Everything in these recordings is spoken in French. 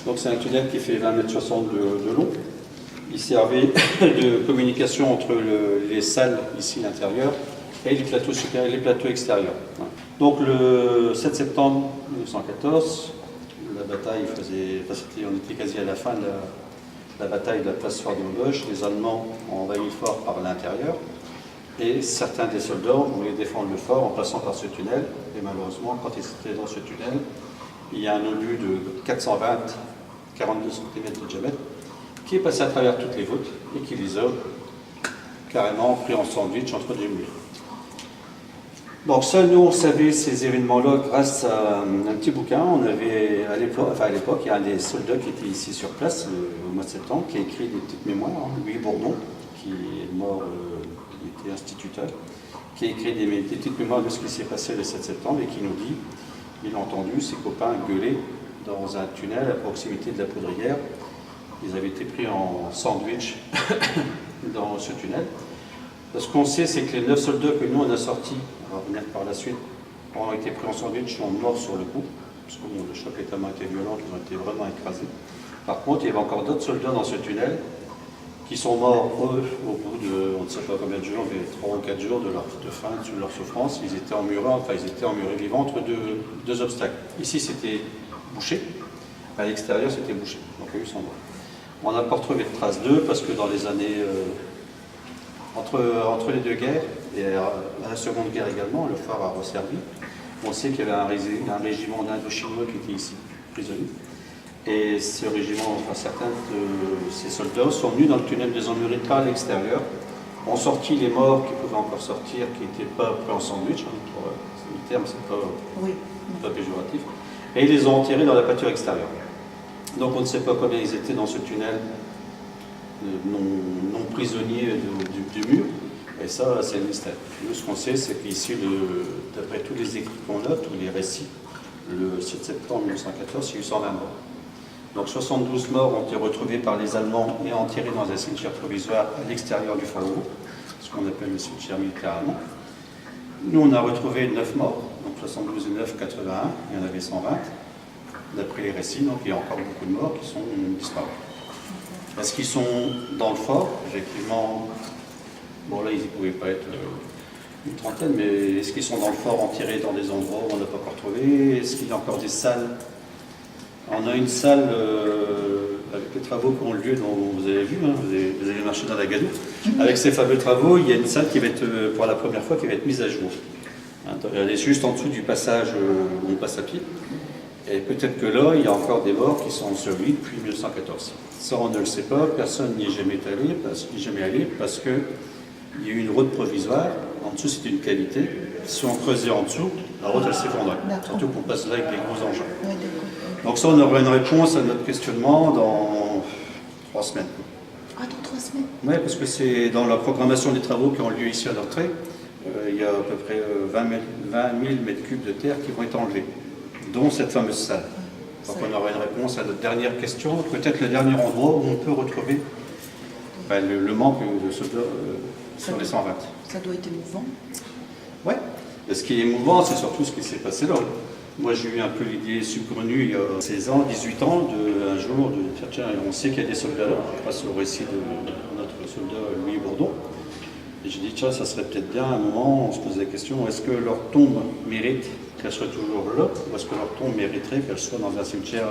Donc c'est un tunnel qui fait 20,60 m de long. Il servait de communication entre les salles ici à l'intérieur et les plateaux supérieurs et les plateaux extérieurs. Donc le 7 septembre 1914, la bataille on était quasi à la fin de la bataille de la place Fort de Maubeuge. Les Allemands ont envahi le fort par l'intérieur et certains des soldats voulaient défendre le fort en passant par ce tunnel. Et malheureusement, quand ils étaient dans ce tunnel, il y a un obus de 42 cm de diamètre qui est passé à travers toutes les voûtes et qui les a carrément pris en sandwich entre deux murs. Donc seuls nous on savait ces événements-là grâce à un petit bouquin. On avait à l'époque, il y a un des soldats qui était ici sur place au mois de septembre qui a écrit des petites mémoires, Louis Bourdon, qui est mort, il était instituteur, qui a écrit des petites mémoires de ce qui s'est passé le 7 septembre et qui nous dit, il a entendu ses copains gueuler dans un tunnel à proximité de la Poudrière. Ils avaient été pris en sandwich dans ce tunnel. Ce qu'on sait, c'est que les 9 soldats que nous on a sortis, on va revenir par la suite, ont été pris en sandwich, sont morts sur le coup, parce que le choc a tellement été violent qu'ils ont été vraiment écrasés. Par contre, il y avait encore d'autres soldats dans ce tunnel qui sont morts, eux, au bout de, on ne sait pas combien de jours, mais 3 ou 4 jours de faim, de leur souffrance. Ils étaient emmurés vivants entre deux obstacles. Ici, c'était bouché, à l'extérieur, c'était bouché. Donc, il y a eu 100 morts. On n'a pas retrouvé de traces d'eux parce que dans les années entre les deux guerres et la Seconde Guerre également, le phare a resservi. On sait qu'il y avait un régiment d'Indochinois qui était ici, prisonnier. Et ce régiment, certains de ces soldats sont venus dans le tunnel des emmurés par l'extérieur, ont sorti les morts qui pouvaient encore sortir, qui n'étaient pas pris en sandwich, c'est le terme, c'est pas péjoratif, et ils les ont enterrés dans la pâture extérieure. Donc on ne sait pas combien ils étaient dans ce tunnel non prisonniers du mur, et ça c'est le mystère. Nous ce qu'on sait c'est qu'ici, d'après tous les écrits qu'on a, tous les récits, le 7 septembre 1914, il y a eu 120 morts. Donc 72 morts ont été retrouvés par les Allemands et enterrés dans un cimetière provisoire à l'extérieur du phare, ce qu'on appelle le cimetière militaire allemand. Nous on a retrouvé 9 morts, donc 72 et 9, 81, il y en avait 120. D'après les récits, donc il y a encore beaucoup de morts qui sont disparus. Est-ce qu'ils sont dans le fort? Effectivement, bon là ils ne pouvaient pas être une trentaine, mais est-ce qu'ils sont dans le fort enterrés dans des endroits où on n'a pas encore trouvé? Est-ce qu'il y a encore des salles? On a une salle avec les travaux qui ont lieu, dont vous avez vu, hein, vous avez marché dans la Gadoue. Avec ces fameux travaux, il y a une salle qui va être, pour la première fois, qui va être mise à jour. Elle est juste en dessous du passage où on passe à pied. Et peut-être que là, il y a encore des morts qui sont ensevelis depuis 1914. Ça, on ne le sait pas, personne n'y est jamais allé, parce qu'il y a eu une route provisoire. En dessous, c'était une cavité. Si on creusait en dessous, la route, elle s'effondrait. Surtout qu'on passe là avec des gros engins. Oui, donc ça, on aura une réponse à notre questionnement dans 3 semaines. Ah, dans 3 semaines? Oui, parce que c'est dans la programmation des travaux qui ont lieu ici à l'entrée. Il y a à peu près 20 000 mètres cubes de terre qui vont être enlevés, dont cette fameuse salle. Donc on aura une réponse à notre dernière question, peut-être le dernier endroit où on peut retrouver le manque de soldats sur les 120. Ça doit être émouvant. Oui, ce qui est émouvant, c'est surtout ce qui s'est passé là. Moi j'ai eu un peu l'idée subvenue il y a 16 ans, 18 ans, un jour de dire tiens, on sait qu'il y a des soldats là, grâce au récit de notre soldat Louis Bourdon. Et j'ai dit tiens, ça serait peut-être bien à un moment, on se pose la question, est-ce que leur tombe mérite qu'elle soit toujours là, ou est-ce que leur tombe mériterait qu'elle soit dans un cimetière,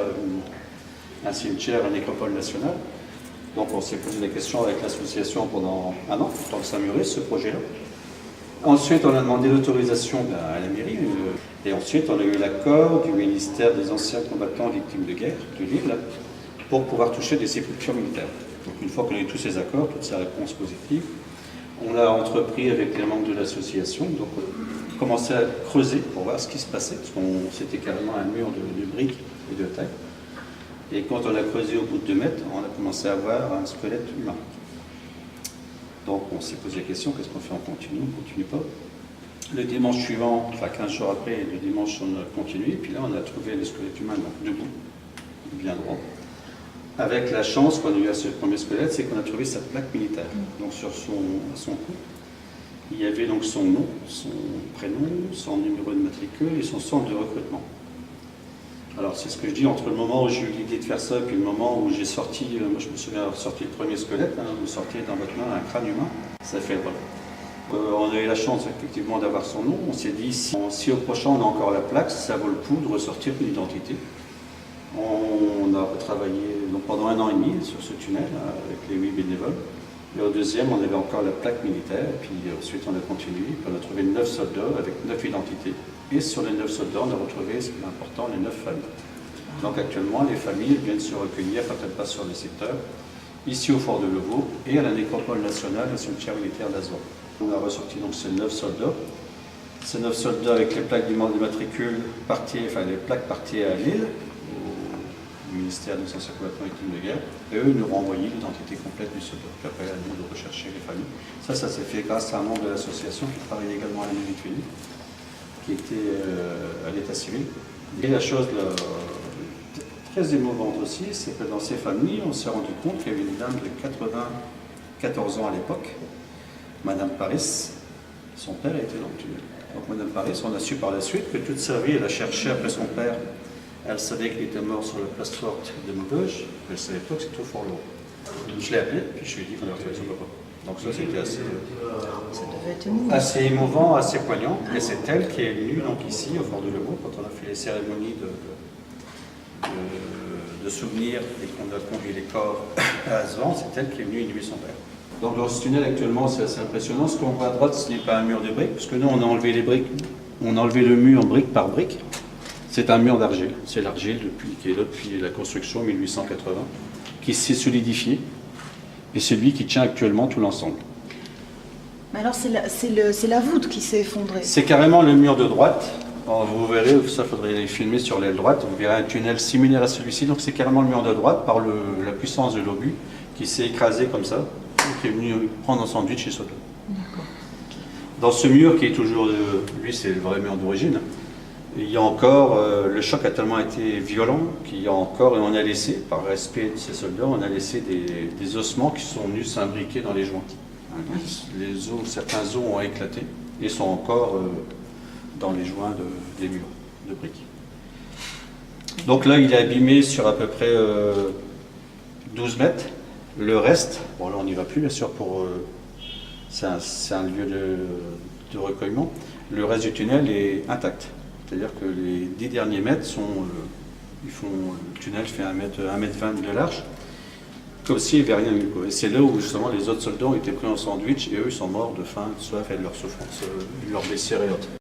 une nécropole nationale? Donc on s'est posé la question avec l'association pendant un an, tant que ça mûrisse ce projet-là. Ensuite, on a demandé l'autorisation à la mairie, et ensuite on a eu l'accord du ministère des anciens combattants victimes de guerre de Lille pour pouvoir toucher des sépultures militaires. Donc une fois qu'on a eu tous ces accords, toutes ces réponses positives, on a entrepris avec les membres de l'association, donc commencer à creuser pour voir ce qui se passait, parce que c'était carrément un mur de briques et de taille. Et quand on a creusé au bout de 2 mètres, on a commencé à voir un squelette humain. Donc on s'est posé la question, qu'est-ce qu'on fait? On continue, on ne continue pas? Le dimanche suivant, enfin 15 jours après, le dimanche on a continué, et puis là on a trouvé le squelette humain donc, debout, bien droit. Avec la chance qu'on a eu à ce premier squelette, c'est qu'on a trouvé sa plaque militaire. Donc sur son cou, il y avait donc son nom, son prénom, son numéro de matricule et son centre de recrutement. Alors c'est ce que je dis, entre le moment où j'ai eu l'idée de faire ça et puis le moment où j'ai sorti, moi je me souviens avoir sorti le premier squelette, hein, vous sortiez dans votre main un crâne humain, ça fait voilà. On a eu la chance effectivement d'avoir son nom, on s'est dit si au prochain on a encore la plaque, ça vaut le coup de ressortir une identité. On a retravaillé donc, pendant 1 an et demi sur ce tunnel avec les 8 bénévoles. Et au deuxième, on avait encore la plaque militaire, et puis ensuite on a continué, puis on a trouvé 9 soldats avec 9 identités. Et sur les 9 soldats, on a retrouvé, ce qui est important, les 9 familles. Donc actuellement, les familles viennent se recueillir quand elles passent sur le secteur, ici au Fort de Levaux et à la nécropole nationale, au cimetière militaire d'Azor. On a ressorti donc ces 9 soldats. Ces 9 soldats avec les plaques du matricule partaient, enfin les plaques partaient à Lille, au ministère des Anciens combattants et victimes de guerre, et eux nous renvoyaient l'identité complète du soldat. Puis après, à nous de rechercher les familles. Ça s'est fait grâce à un membre de l'association qui travaillait également à la mairie de Fény, qui était à l'état civil. Et la chose très émouvante aussi, c'est que dans ces familles, on s'est rendu compte qu'il y avait une dame de 94 ans à l'époque, Madame Paris, son père était dans le tunnel. Donc Madame Paris, on a su par la suite que toute sa vie, elle a cherché après son père. Elle savait qu'il était mort sur la place forte de Maubeuge, elle savait pas que c'était au Fort Levaux. Je l'ai appelé, puis je lui ai dit qu'on a retrouvé son papa. Donc ça, c'était Ça devait être émouvant. assez émouvant, assez poignant. Et c'est elle qui est venue donc, ici, au Fort de Levaux, quand on a fait les cérémonies de souvenirs et qu'on a conduit les corps à Azvan, c'est elle qui est venue inhumer son père. Donc dans ce tunnel actuellement, c'est assez impressionnant. Ce qu'on voit à droite, ce n'est pas un mur de briques, parce que nous, on a enlevé les briques, on a enlevé le mur brique par brique. C'est un mur d'argile. C'est l'argile qui est là depuis la construction en 1880, qui s'est solidifié. Et c'est lui qui tient actuellement tout l'ensemble. Mais alors c'est la voûte qui s'est effondrée. C'est carrément le mur de droite. Alors, vous verrez, ça faudrait les filmer sur l'aile droite. Vous verrez un tunnel similaire à celui-ci. Donc c'est carrément le mur de droite par la puissance de l'obus qui s'est écrasé comme ça, qui est venu prendre un sandwich chez Soto. Dans ce mur qui est toujours, lui c'est le vrai mur d'origine, il y a encore, le choc a tellement été violent qu'il y a encore, et on a laissé, par respect de ces soldats, on a laissé des ossements qui sont venus s'imbriquer dans les joints. Certains os ont éclaté et sont encore dans les joints des murs de briques. Donc là, il est abîmé sur à peu près 12 mètres. Le reste, bon là on n'y va plus bien sûr, c'est un lieu de recueillement. Le reste du tunnel est intact. C'est-à-dire que les 10 derniers mètres le tunnel fait 1,20 m de large, comme s'il n'y avait rien eu. Et c'est là où justement les autres soldats ont été pris en sandwich et eux ils sont morts de faim, de soif et de leur souffrance, leur blessures et autres.